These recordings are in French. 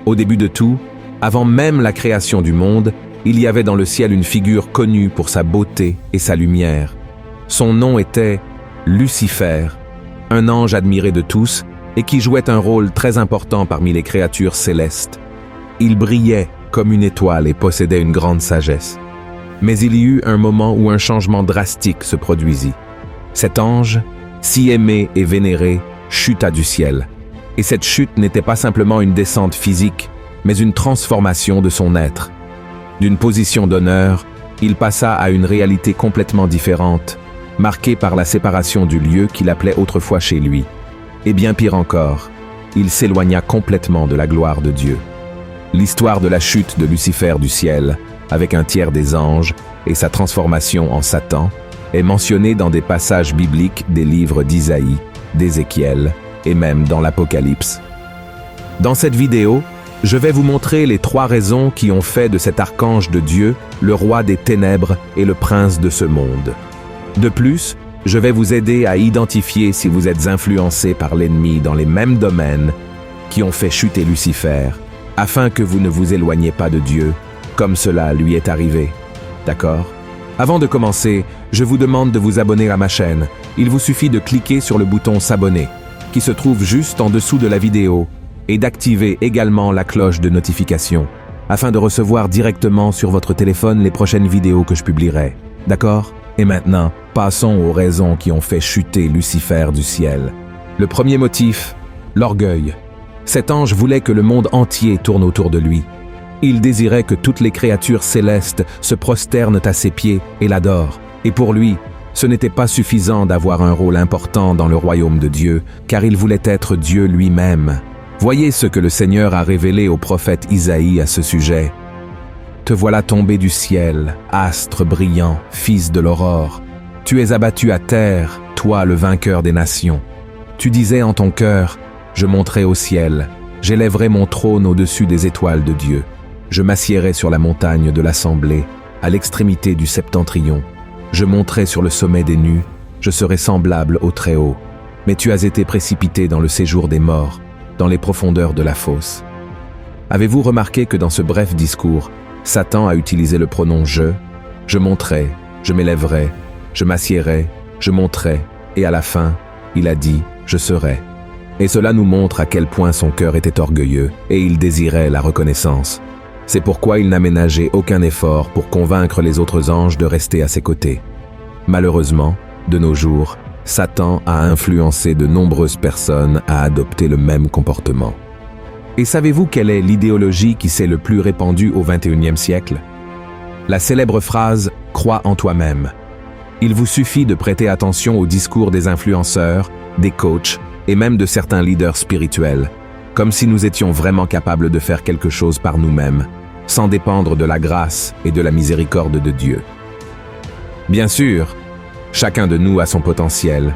Au début de tout, avant même la création du monde, il y avait dans le ciel une figure connue pour sa beauté et sa lumière. Son nom était Lucifer, un ange admiré de tous et qui jouait un rôle très important parmi les créatures célestes. Il brillait comme une étoile et possédait une grande sagesse. Mais il y eut un moment où un changement drastique se produisit. Cet ange, si aimé et vénéré, chuta du ciel. Et cette chute n'était pas simplement une descente physique, mais une transformation de son être. D'une position d'honneur, il passa à une réalité complètement différente, marquée par la séparation du lieu qu'il appelait autrefois chez lui. Et bien pire encore, il s'éloigna complètement de la gloire de Dieu. L'histoire de la chute de Lucifer du ciel, avec un tiers des anges, et sa transformation en Satan, est mentionnée dans des passages bibliques des livres d'Isaïe, d'Ézéchiel, et même dans l'Apocalypse. Dans cette vidéo, je vais vous montrer les 3 raisons qui ont fait de cet archange de Dieu le roi des ténèbres et le prince de ce monde. De plus, je vais vous aider à identifier si vous êtes influencé par l'ennemi dans les mêmes domaines qui ont fait chuter Lucifer, afin que vous ne vous éloigniez pas de Dieu, comme cela lui est arrivé. D'accord? Avant de commencer, je vous demande de vous abonner à ma chaîne. Il vous suffit de cliquer sur le bouton s'abonner, qui se trouve juste en dessous de la vidéo, et d'activer également la cloche de notification, afin de recevoir directement sur votre téléphone les prochaines vidéos que je publierai. D'accord? Et maintenant, passons aux raisons qui ont fait chuter Lucifer du ciel. Le premier motif, l'orgueil. Cet ange voulait que le monde entier tourne autour de lui. Il désirait que toutes les créatures célestes se prosternent à ses pieds et l'adorent. Et pour lui, ce n'était pas suffisant d'avoir un rôle important dans le royaume de Dieu, car il voulait être Dieu lui-même. Voyez ce que le Seigneur a révélé au prophète Isaïe à ce sujet. « Te voilà tombé du ciel, astre brillant, fils de l'aurore. Tu es abattu à terre, toi le vainqueur des nations. Tu disais en ton cœur, je monterai au ciel, j'élèverai mon trône au-dessus des étoiles de Dieu. Je m'assiérai sur la montagne de l'assemblée, à l'extrémité du septentrion. Je monterai sur le sommet des nues, je serai semblable au Très-Haut. Mais tu as été précipité dans le séjour des morts, dans les profondeurs de la fosse. » Avez-vous remarqué que dans ce bref discours, Satan a utilisé le pronom « je monterai, je m'élèverai, je m'assiérai, je monterai, et à la fin, il a dit « je serai ». Et cela nous montre à quel point son cœur était orgueilleux et il désirait la reconnaissance. C'est pourquoi il n'a ménagé aucun effort pour convaincre les autres anges de rester à ses côtés. Malheureusement, de nos jours, Satan a influencé de nombreuses personnes à adopter le même comportement. Et savez-vous quelle est l'idéologie qui s'est le plus répandue au XXIe siècle? La célèbre phrase « Crois en toi-même ». Il vous suffit de prêter attention aux discours des influenceurs, des coachs et même de certains leaders spirituels, comme si nous étions vraiment capables de faire quelque chose par nous-mêmes, sans dépendre de la grâce et de la miséricorde de Dieu. Bien sûr, chacun de nous a son potentiel,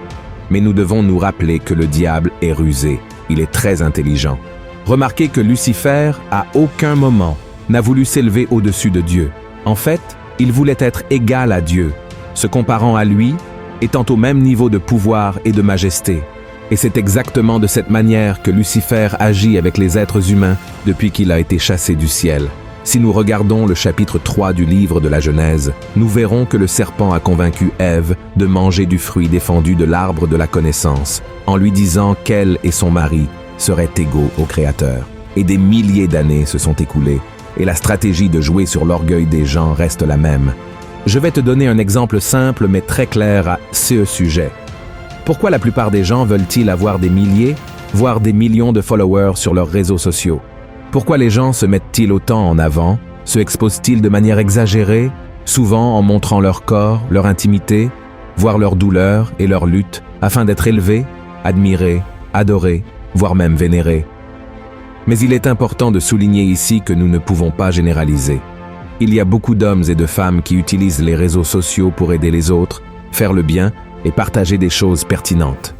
mais nous devons nous rappeler que le diable est rusé, il est très intelligent. Remarquez que Lucifer, à aucun moment, n'a voulu s'élever au-dessus de Dieu. En fait, il voulait être égal à Dieu, se comparant à lui, étant au même niveau de pouvoir et de majesté. Et c'est exactement de cette manière que Lucifer agit avec les êtres humains depuis qu'il a été chassé du ciel. Si nous regardons le chapitre 3 du livre de la Genèse, nous verrons que le serpent a convaincu Ève de manger du fruit défendu de l'arbre de la connaissance, en lui disant qu'elle et son mari seraient égaux au Créateur. Et des milliers d'années se sont écoulées, et la stratégie de jouer sur l'orgueil des gens reste la même. Je vais te donner un exemple simple mais très clair à ce sujet. Pourquoi la plupart des gens veulent-ils avoir des milliers, voire des millions de followers sur leurs réseaux sociaux? Pourquoi les gens se mettent-ils autant en avant, se exposent-ils de manière exagérée, souvent en montrant leur corps, leur intimité, voire leur douleur et leur lutte, afin d'être élevés, admirés, adorés, voire même vénérés? Mais il est important de souligner ici que nous ne pouvons pas généraliser. Il y a beaucoup d'hommes et de femmes qui utilisent les réseaux sociaux pour aider les autres, faire le bien et partager des choses pertinentes.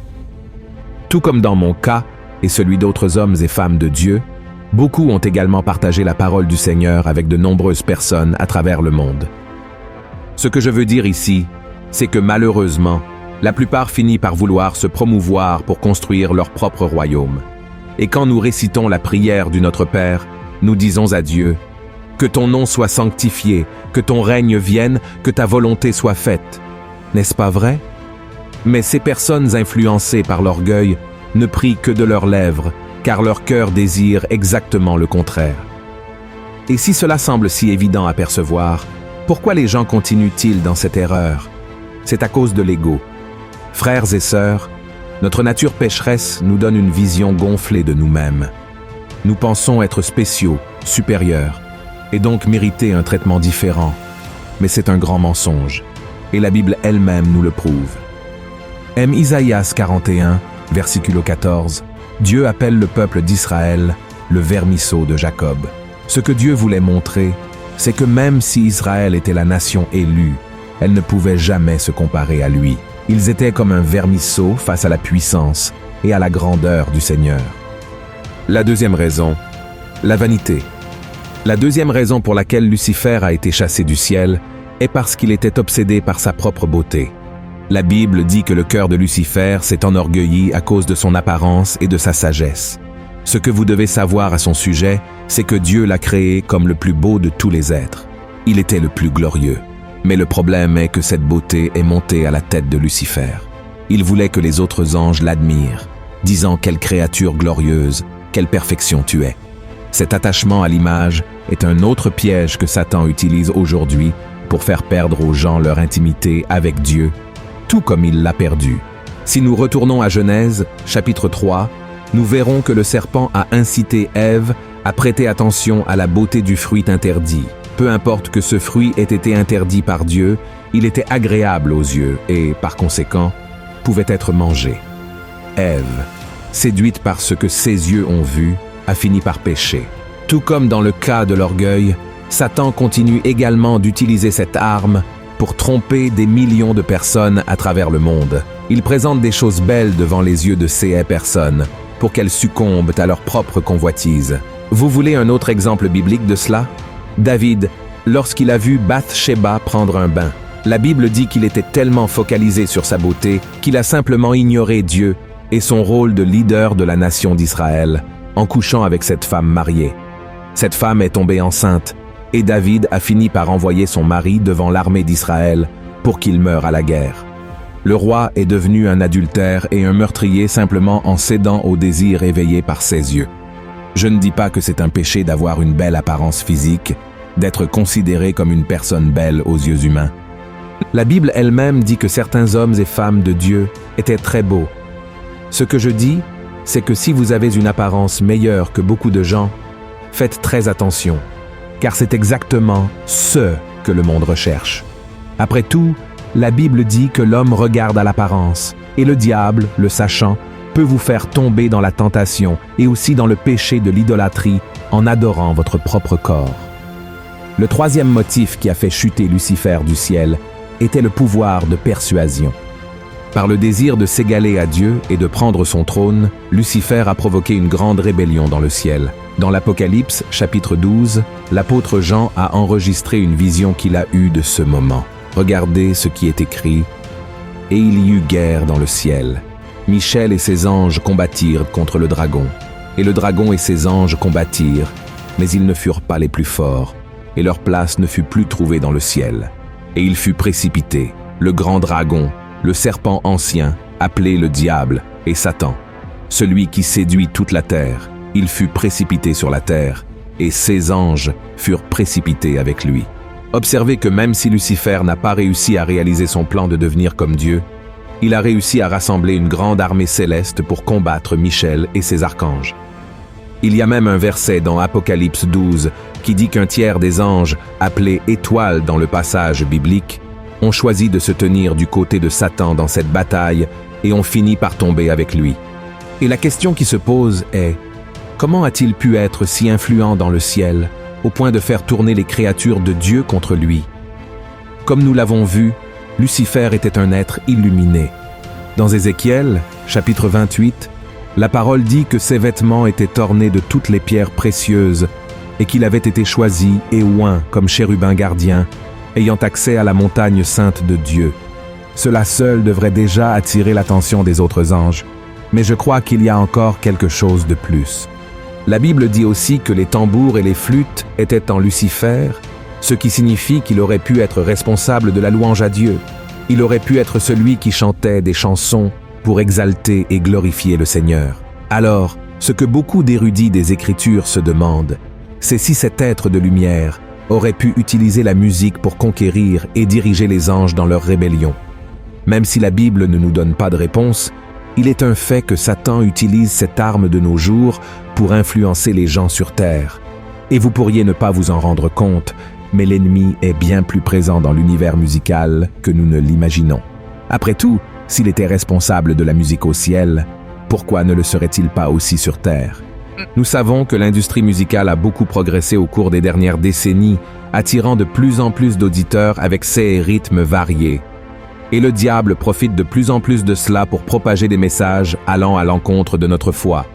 Tout comme dans mon cas et celui d'autres hommes et femmes de Dieu, beaucoup ont également partagé la parole du Seigneur avec de nombreuses personnes à travers le monde. Ce que je veux dire ici, c'est que malheureusement, la plupart finissent par vouloir se promouvoir pour construire leur propre royaume. Et quand nous récitons la prière du Notre Père, nous disons à Dieu, « Que ton nom soit sanctifié, que ton règne vienne, que ta volonté soit faite. » N'est-ce pas vrai? Mais ces personnes influencées par l'orgueil ne prient que de leurs lèvres, car leur cœur désire exactement le contraire. Et si cela semble si évident à percevoir, pourquoi les gens continuent-ils dans cette erreur? C'est à cause de l'ego. Frères et sœurs, notre nature pécheresse nous donne une vision gonflée de nous-mêmes. Nous pensons être spéciaux, supérieurs, et donc mériter un traitement différent. Mais c'est un grand mensonge, et la Bible elle-même nous le prouve. M. Isaïas 41, versiculo 14, Dieu appelle le peuple d'Israël le vermisseau de Jacob. Ce que Dieu voulait montrer, c'est que même si Israël était la nation élue, elle ne pouvait jamais se comparer à lui. Ils étaient comme un vermisseau face à la puissance et à la grandeur du Seigneur. La deuxième raison, la vanité. La deuxième raison pour laquelle Lucifer a été chassé du ciel est parce qu'il était obsédé par sa propre beauté. La Bible dit que le cœur de Lucifer s'est enorgueilli à cause de son apparence et de sa sagesse. Ce que vous devez savoir à son sujet, c'est que Dieu l'a créé comme le plus beau de tous les êtres. Il était le plus glorieux. Mais le problème est que cette beauté est montée à la tête de Lucifer. Il voulait que les autres anges l'admirent, disant « Quelle créature glorieuse, quelle perfection tu es ». Cet attachement à l'image est un autre piège que Satan utilise aujourd'hui pour faire perdre aux gens leur intimité avec Dieu, tout comme il l'a perdu. Si nous retournons à Genèse, chapitre 3, nous verrons que le serpent a incité Ève à prêter attention à la beauté du fruit interdit. Peu importe que ce fruit ait été interdit par Dieu, il était agréable aux yeux et, par conséquent, pouvait être mangé. Ève, séduite par ce que ses yeux ont vu, a fini par pécher. Tout comme dans le cas de l'orgueil, Satan continue également d'utiliser cette arme pour tromper des millions de personnes à travers le monde. Il présente des choses belles devant les yeux de ces personnes pour qu'elles succombent à leur propre convoitise. Vous voulez un autre exemple biblique de cela? David, lorsqu'il a vu Bath-sheba prendre un bain, la Bible dit qu'il était tellement focalisé sur sa beauté qu'il a simplement ignoré Dieu et son rôle de leader de la nation d'Israël en couchant avec cette femme mariée. Cette femme est tombée enceinte et David a fini par envoyer son mari devant l'armée d'Israël pour qu'il meure à la guerre. Le roi est devenu un adultère et un meurtrier simplement en cédant au désir éveillé par ses yeux. Je ne dis pas que c'est un péché d'avoir une belle apparence physique, d'être considéré comme une personne belle aux yeux humains. La Bible elle-même dit que certains hommes et femmes de Dieu étaient très beaux. Ce que je dis, c'est que si vous avez une apparence meilleure que beaucoup de gens, faites très attention, car c'est exactement ce que le monde recherche. Après tout, la Bible dit que l'homme regarde à l'apparence, et le diable, le sachant, peut vous faire tomber dans la tentation et aussi dans le péché de l'idolâtrie en adorant votre propre corps. Le troisième motif qui a fait chuter Lucifer du ciel était le pouvoir de persuasion. Par le désir de s'égaler à Dieu et de prendre son trône, Lucifer a provoqué une grande rébellion dans le ciel. Dans l'Apocalypse, chapitre 12, l'apôtre Jean a enregistré une vision qu'il a eue de ce moment. Regardez ce qui est écrit. « Et il y eut guerre dans le ciel. Michel et ses anges combattirent contre le dragon. Et le dragon et ses anges combattirent, mais ils ne furent pas les plus forts, et leur place ne fut plus trouvée dans le ciel. Et il fut précipité, le grand dragon, le serpent ancien, appelé le diable et Satan, celui qui séduit toute la terre. Il fut précipité sur la terre, et ses anges furent précipités avec lui. » Observez que même si Lucifer n'a pas réussi à réaliser son plan de devenir comme Dieu, il a réussi à rassembler une grande armée céleste pour combattre Michel et ses archanges. Il y a même un verset dans Apocalypse 12 qui dit qu'un tiers des anges, appelés étoiles dans le passage biblique, ont choisi de se tenir du côté de Satan dans cette bataille et ont fini par tomber avec lui. Et la question qui se pose est, comment a-t-il pu être si influent dans le ciel au point de faire tourner les créatures de Dieu contre lui? Comme nous l'avons vu, Lucifer était un être illuminé. Dans Ézéchiel, chapitre 28, la parole dit que ses vêtements étaient ornés de toutes les pierres précieuses et qu'il avait été choisi et oint comme chérubin gardien, ayant accès à la montagne sainte de Dieu. Cela seul devrait déjà attirer l'attention des autres anges. Mais je crois qu'il y a encore quelque chose de plus. La Bible dit aussi que les tambours et les flûtes étaient en Lucifer, ce qui signifie qu'il aurait pu être responsable de la louange à Dieu. Il aurait pu être celui qui chantait des chansons pour exalter et glorifier le Seigneur. Alors, ce que beaucoup d'érudits des Écritures se demandent, c'est si cet être de lumière aurait pu utiliser la musique pour conquérir et diriger les anges dans leur rébellion. Même si la Bible ne nous donne pas de réponse, il est un fait que Satan utilise cette arme de nos jours pour influencer les gens sur terre. Et vous pourriez ne pas vous en rendre compte, mais l'ennemi est bien plus présent dans l'univers musical que nous ne l'imaginons. Après tout, s'il était responsable de la musique au ciel, pourquoi ne le serait-il pas aussi sur terre? Nous savons que l'industrie musicale a beaucoup progressé au cours des dernières décennies, attirant de plus en plus d'auditeurs avec ses rythmes variés. Et le diable profite de plus en plus de cela pour propager des messages allant à l'encontre de notre foi.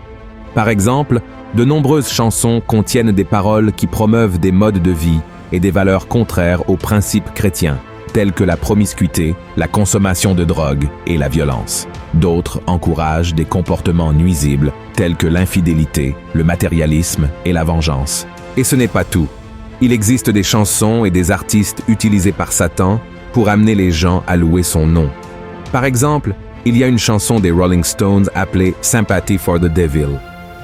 Par exemple, de nombreuses chansons contiennent des paroles qui promeuvent des modes de vie et des valeurs contraires aux principes chrétiens, tels que la promiscuité, la consommation de drogue et la violence. D'autres encouragent des comportements nuisibles, tels que l'infidélité, le matérialisme et la vengeance. Et ce n'est pas tout. Il existe des chansons et des artistes utilisés par Satan pour amener les gens à louer son nom. Par exemple, il y a une chanson des Rolling Stones appelée « Sympathy for the Devil »,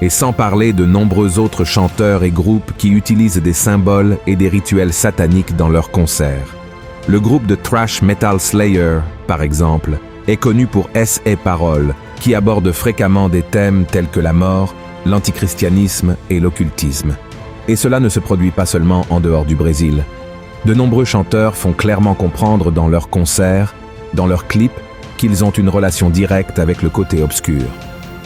et sans parler de nombreux autres chanteurs et groupes qui utilisent des symboles et des rituels sataniques dans leurs concerts. Le groupe de thrash metal Slayer, par exemple, est connu pour ses paroles, qui abordent fréquemment des thèmes tels que la mort, l'antichristianisme et l'occultisme. Et cela ne se produit pas seulement en dehors du Brésil. De nombreux chanteurs font clairement comprendre dans leurs concerts, dans leurs clips, qu'ils ont une relation directe avec le côté obscur.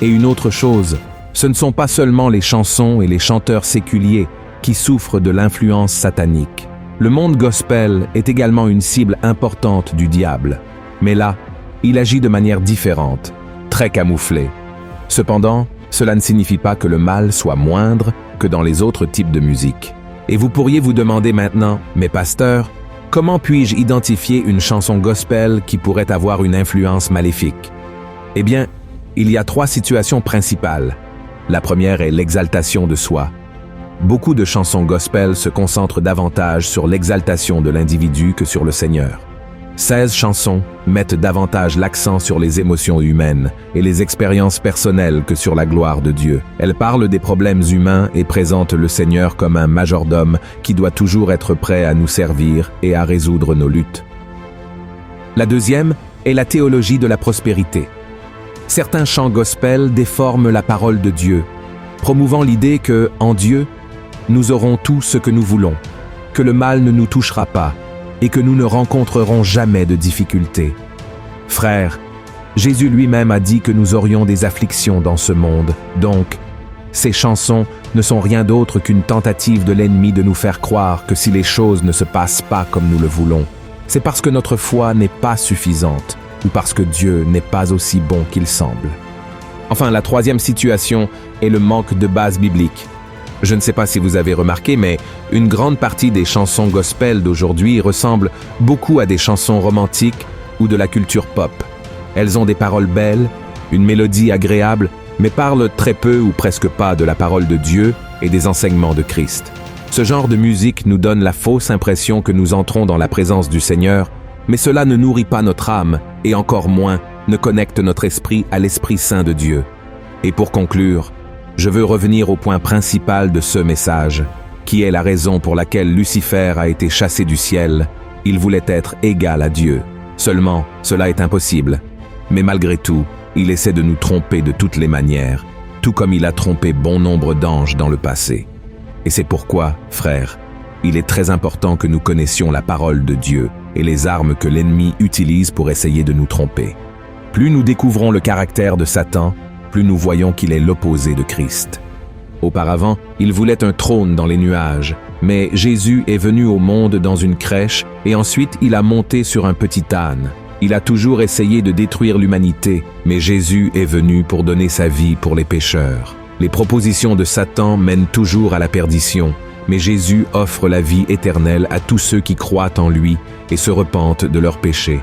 Et une autre chose, ce ne sont pas seulement les chansons et les chanteurs séculiers qui souffrent de l'influence satanique. Le monde gospel est également une cible importante du diable. Mais là, il agit de manière différente, très camouflée. Cependant, cela ne signifie pas que le mal soit moindre que dans les autres types de musique. Et vous pourriez vous demander maintenant, mais pasteur, comment puis-je identifier une chanson gospel qui pourrait avoir une influence maléfique? Eh bien, il y a 3 situations principales. La première est l'exaltation de soi. Beaucoup de chansons gospel se concentrent davantage sur l'exaltation de l'individu que sur le Seigneur. 16 chansons mettent davantage l'accent sur les émotions humaines et les expériences personnelles que sur la gloire de Dieu. Elles parlent des problèmes humains et présentent le Seigneur comme un majordome qui doit toujours être prêt à nous servir et à résoudre nos luttes. La deuxième est la théologie de la prospérité. Certains chants gospel déforment la parole de Dieu, promouvant l'idée que, en Dieu, nous aurons tout ce que nous voulons, que le mal ne nous touchera pas, et que nous ne rencontrerons jamais de difficultés. Frères, Jésus lui-même a dit que nous aurions des afflictions dans ce monde, donc, ces chansons ne sont rien d'autre qu'une tentative de l'ennemi de nous faire croire que si les choses ne se passent pas comme nous le voulons, c'est parce que notre foi n'est pas suffisante, ou parce que Dieu n'est pas aussi bon qu'il semble. Enfin, la troisième situation est le manque de base biblique. Je ne sais pas si vous avez remarqué, mais une grande partie des chansons gospel d'aujourd'hui ressemblent beaucoup à des chansons romantiques ou de la culture pop. Elles ont des paroles belles, une mélodie agréable, mais parlent très peu ou presque pas de la parole de Dieu et des enseignements de Christ. Ce genre de musique nous donne la fausse impression que nous entrons dans la présence du Seigneur, mais cela ne nourrit pas notre âme et encore moins ne connecte notre esprit à l'Esprit Saint de Dieu. Et pour conclure, je veux revenir au point principal de ce message, qui est la raison pour laquelle Lucifer a été chassé du ciel. Il voulait être égal à Dieu. Seulement, cela est impossible. Mais malgré tout, il essaie de nous tromper de toutes les manières, tout comme il a trompé bon nombre d'anges dans le passé. Et c'est pourquoi, frères, il est très important que nous connaissions la parole de Dieu et les armes que l'ennemi utilise pour essayer de nous tromper. Plus nous découvrons le caractère de Satan, plus nous voyons qu'il est l'opposé de Christ. Auparavant, il voulait un trône dans les nuages, mais Jésus est venu au monde dans une crèche et ensuite il a monté sur un petit âne. Il a toujours essayé de détruire l'humanité, mais Jésus est venu pour donner sa vie pour les pécheurs. Les propositions de Satan mènent toujours à la perdition, mais Jésus offre la vie éternelle à tous ceux qui croient en lui et se repentent de leurs péchés.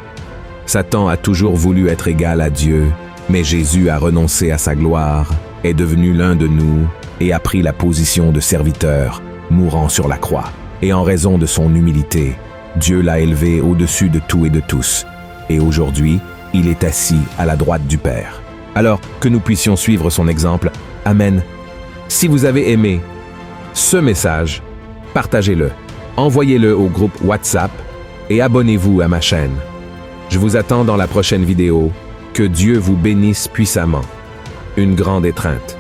Satan a toujours voulu être égal à Dieu, Mais Jésus a renoncé à sa gloire, est devenu l'un de nous et a pris la position de serviteur, mourant sur la croix. Et en raison de son humilité, Dieu l'a élevé au-dessus de tout et de tous. Et aujourd'hui, il est assis à la droite du Père. Alors que nous puissions suivre son exemple. Amen. Si vous avez aimé ce message, partagez-le, envoyez-le au groupe WhatsApp et abonnez-vous à ma chaîne. Je vous attends dans la prochaine vidéo. Que Dieu vous bénisse puissamment. Une grande étreinte.